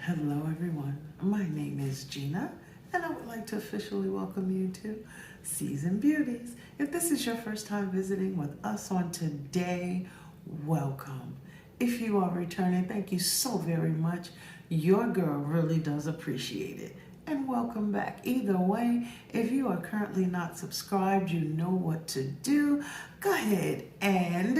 Hello everyone, my name is Gina and I would like to officially welcome you to Season Beauties. If this is your first time visiting with us on today, welcome. If you are returning, thank you so very much. Your girl really does appreciate it. And welcome back. Either way, if you are currently not subscribed, you know what to do. Go ahead and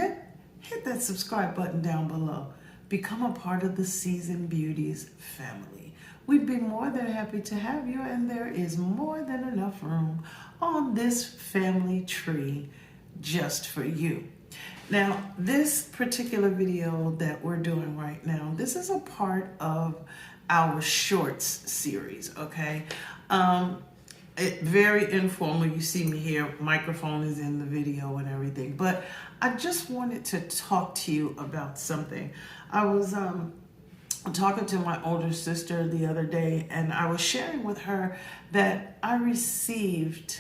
hit that subscribe button down below. Become a part of the Season Beauties family. We'd be more than happy to have you, and there is more than enough room on this family tree just for you. Now, this particular video that we're doing right now, this is a part of our shorts series, okay? Very informal. You see me here, microphone is in the video and everything, but I just wanted to talk to you about something. I was talking to my older sister the other day, and I was sharing with her that I received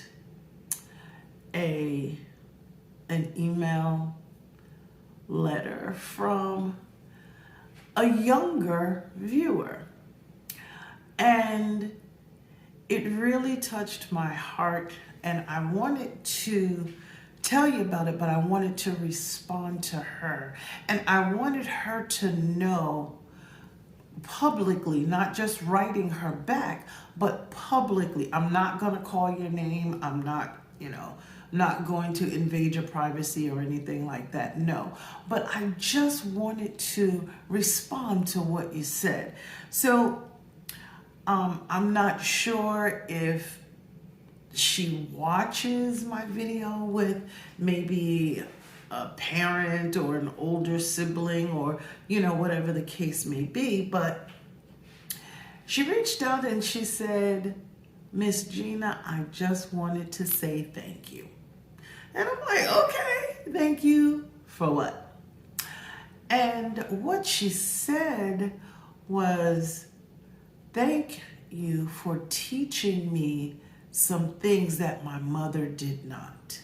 an email letter from a younger viewer, and it really touched my heart, and I wanted to tell you about it, but I wanted to respond to her, and I wanted her to know publicly, not just writing her back, but publicly. I'm not going to call your name. I'm not, not going to invade your privacy or anything like that. No, but I just wanted to respond to what you said. So I'm not sure if she watches my video with maybe a parent or an older sibling or, whatever the case may be. But she reached out and she said, "Miss Gina, I just wanted to say thank you." And I'm like, okay, thank you for what? And what she said was, "Thank you for teaching me some things that my mother did not."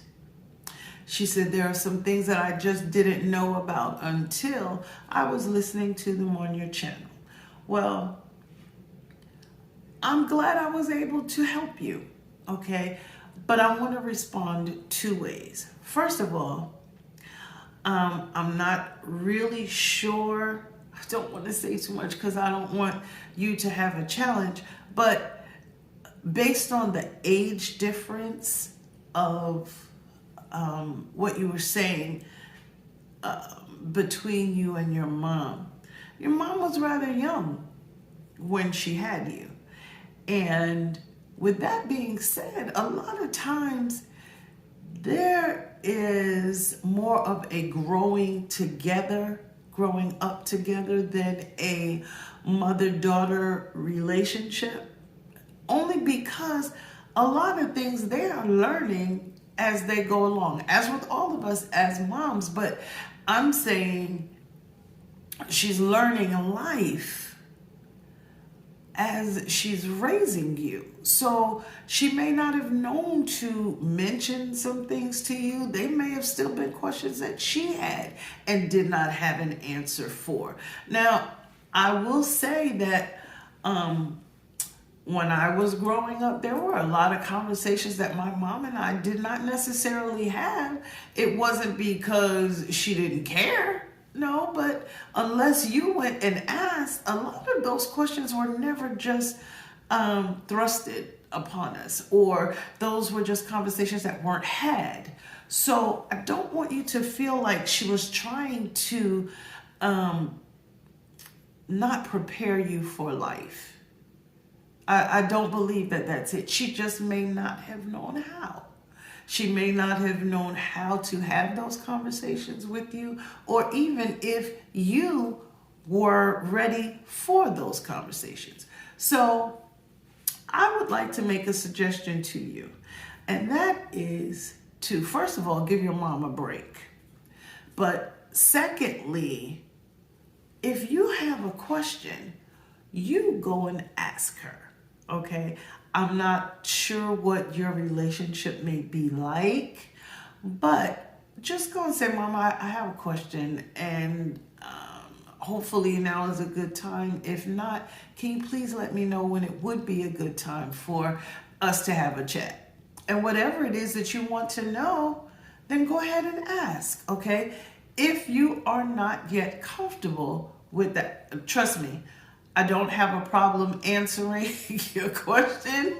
She said, "There are some things that I just didn't know about until I was listening to them on your channel." Well, I'm glad I was able to help you, okay? But I want to respond two ways. First of all, I'm not really sure. I don't want to say too much because I don't want you to have a challenge, but based on the age difference of what you were saying between you and your mom was rather young when she had you. And with that being said, a lot of times there is more of a growing up together than a mother-daughter relationship, only because a lot of things they are learning as they go along, as with all of us as moms. But I'm saying she's learning life as she's raising you. So she may not have known to mention some things to you. They may have still been questions that she had and did not have an answer for. Now, I will say that when I was growing up, there were a lot of conversations that my mom and I did not necessarily have. It wasn't because she didn't care. No, but unless you went and asked, a lot of those questions were never just thrusted upon us, or those were just conversations that weren't had. So I don't want you to feel like she was trying to not prepare you for life. I don't believe that that's it. She just may not have known how. She may not have known how to have those conversations with you, or even if you were ready for those conversations. So I would like to make a suggestion to you, and that is to, first of all, give your mom a break. But secondly, if you have a question, you go and ask her. Okay, I'm not sure what your relationship may be like, but just go and say, "Mama, I have a question, and hopefully now is a good time. If not, can you please let me know when it would be a good time for us to have a chat? And whatever it is that you want to know, then go ahead and ask, okay? If you are not yet comfortable with that, trust me, I don't have a problem answering your question.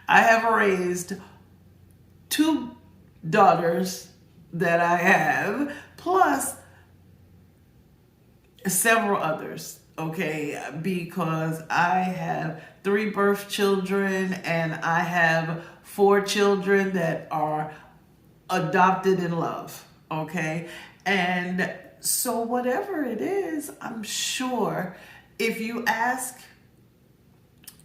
I have raised 2 daughters that I have, plus several others, okay? Because I have 3 birth children and I have 4 children that are adopted in love, okay? And so whatever it is, I'm sure if you ask,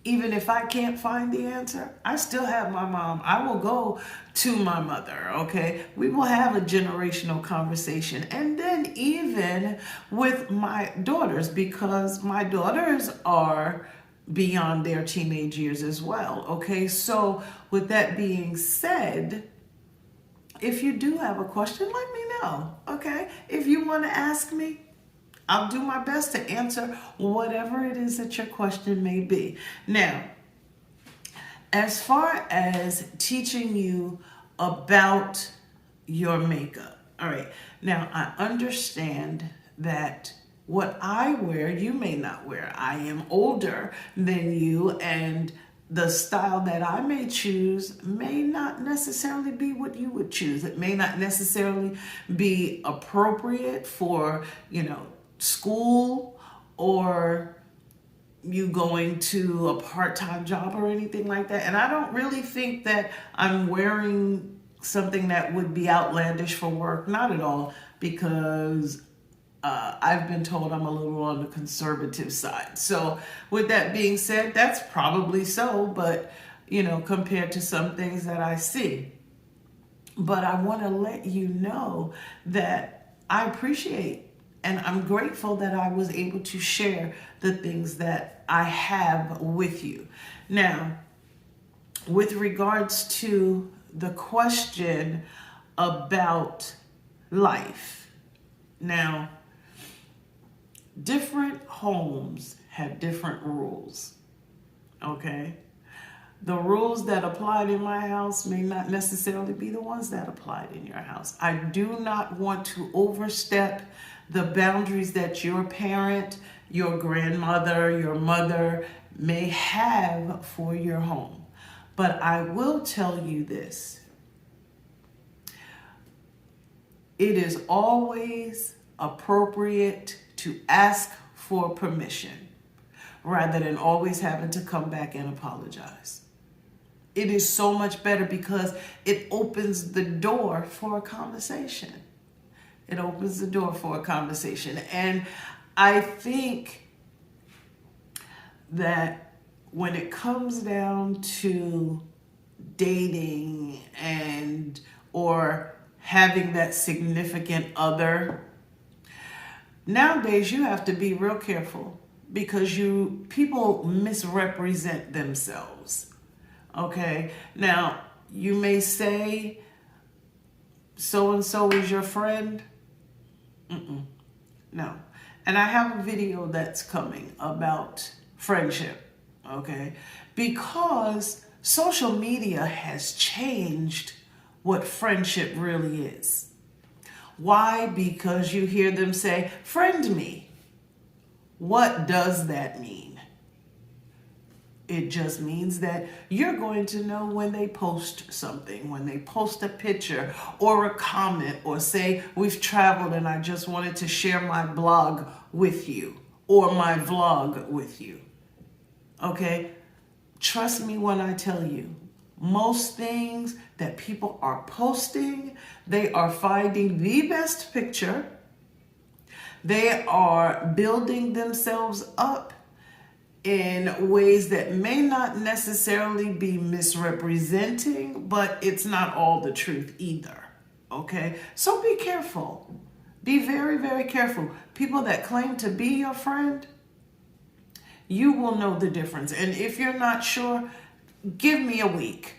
even if I can't find the answer, I still have my mom. I will go to my mother, okay? We will have a generational conversation. And then even with my daughters, because my daughters are beyond their teenage years as well, okay? So with that being said, if you do have a question, let me know, okay? If you want to ask me, I'll do my best to answer whatever it is that your question may be. Now, as far as teaching you about your makeup, all right, now I understand that what I wear, you may not wear. I am older than you, and the style that I may choose may not necessarily be what you would choose. It may not necessarily be appropriate for, school or you going to a part-time job or anything like that. And I don't really think that I'm wearing something that would be outlandish for work. Not at all, because I've been told I'm a little on the conservative side. So with that being said, that's probably so, but compared to some things that I see. But I want to let you know that I appreciate and I'm grateful that I was able to share the things that I have with you. Now, with regards to the question about life. Now, different homes have different rules, okay? The rules that applied in my house may not necessarily be the ones that applied in your house. I do not want to overstep the boundaries that your parent, your grandmother, your mother may have for your home. But I will tell you this. It is always appropriate to ask for permission rather than always having to come back and apologize. It is so much better because it opens the door for a conversation. It opens the door for a conversation. And I think that when it comes down to dating or having that significant other, nowadays you have to be real careful because people misrepresent themselves. Okay? Now, you may say so-and-so is your friend. No. And I have a video that's coming about friendship, okay? Because social media has changed what friendship really is. Why? Because you hear them say, friend me. What does that mean? It just means that you're going to know when they post something, when they post a picture or a comment or say, we've traveled and I just wanted to share my blog with you or my vlog with you. Okay? Trust me when I tell you, most things that people are posting, they are finding the best picture. They are building themselves up in ways that may not necessarily be misrepresenting, but it's not all the truth either, okay? So be careful. Be very, very careful. People that claim to be your friend, you will know the difference. And if you're not sure, give me a week,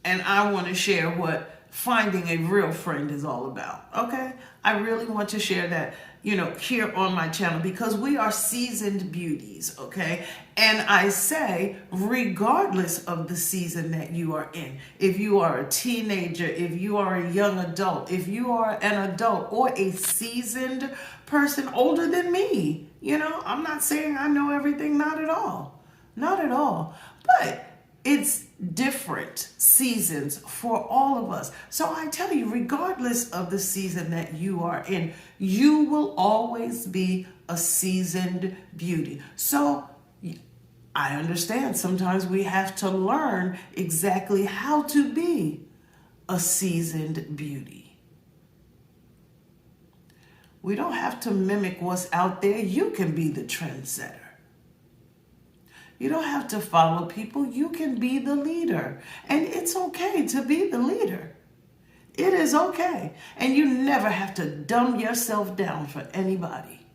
and I want to share what finding a real friend is all about. Okay? I really want to share that, here on my channel, because we are seasoned beauties, okay? And I say, regardless of the season that you are in, if you are a teenager, if you are a young adult, if you are an adult or a seasoned person older than me, I'm not saying I know everything, not at all. Not at all. But it's different seasons for all of us. So I tell you, regardless of the season that you are in, you will always be a seasoned beauty. So I understand sometimes we have to learn exactly how to be a seasoned beauty. We don't have to mimic what's out there. You can be the trendsetter. You don't have to follow people. You can be the leader. And it's okay to be the leader. It is okay. And you never have to dumb yourself down for anybody.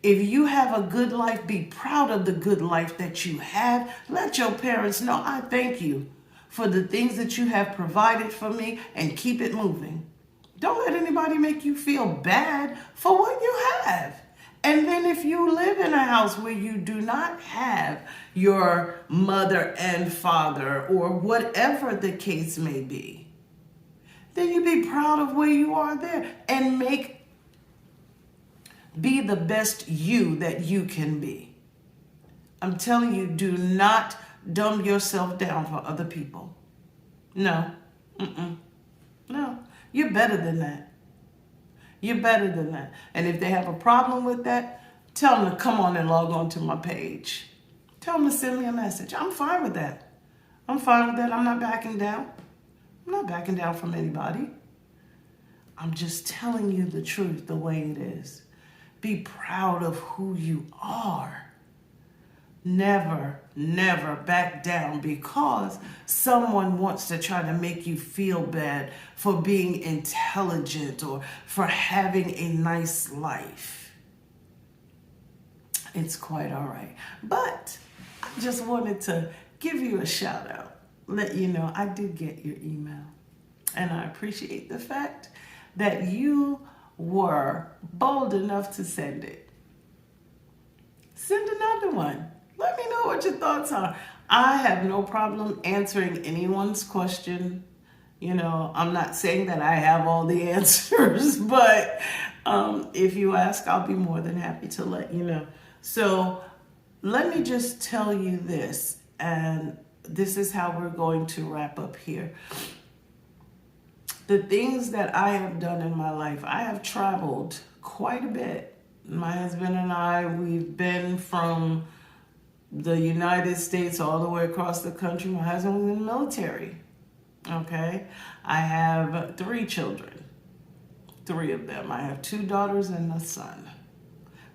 If you have a good life, be proud of the good life that you have. Let your parents know, I thank you for the things that you have provided for me, and keep it moving. Don't let anybody make you feel bad for what you have. And then if you live in a house where you do not have your mother and father, or whatever the case may be, then you be proud of where you are there, and be the best you that you can be. I'm telling you, do not dumb yourself down for other people. No. No. You're better than that. You're better than that. And if they have a problem with that, tell them to come on and log on to my page. Tell them to send me a message. I'm fine with that. I'm fine with that. I'm not backing down. I'm not backing down from anybody. I'm just telling you the truth the way it is. Be proud of who you are. Never, never back down because someone wants to try to make you feel bad for being intelligent or for having a nice life. It's quite all right. But I just wanted to give you a shout out. Let you know I did get your email. And I appreciate the fact that you were bold enough to send it. Send another one. Let me know what your thoughts are. I have no problem answering anyone's question. I'm not saying that I have all the answers, but if you ask, I'll be more than happy to let you know. So let me just tell you this, and this is how we're going to wrap up here. The things that I have done in my life, I have traveled quite a bit. My husband and I, we've been from the United States all the way across the country. My husband was in the military. Okay? I have 3 children. 3 of them. I have 2 daughters and a son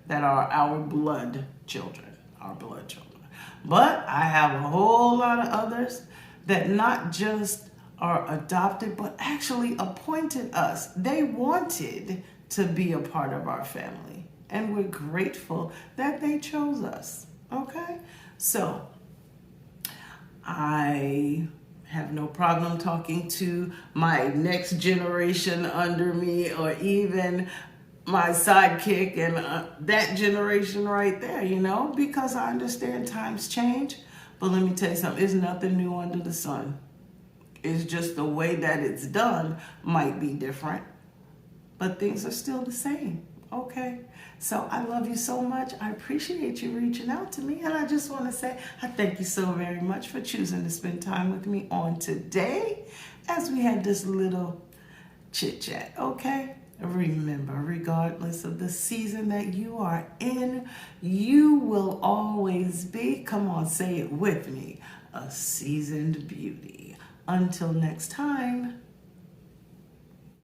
that are our blood children. Our blood children. But I have a whole lot of others that not just are adopted, but actually appointed us. They wanted to be a part of our family. And we're grateful that they chose us. Okay? So, I have no problem talking to my next generation under me, or even my sidekick and that generation right there, because I understand times change. But let me tell you something, there's nothing new under the sun. It's just the way that it's done might be different, but things are still the same. Okay? So I love you so much. I appreciate you reaching out to me. And I just want to say, I thank you so very much for choosing to spend time with me on today as we had this little chit chat. Okay? Remember, regardless of the season that you are in, you will always be, come on, say it with me, a seasoned beauty. Until next time.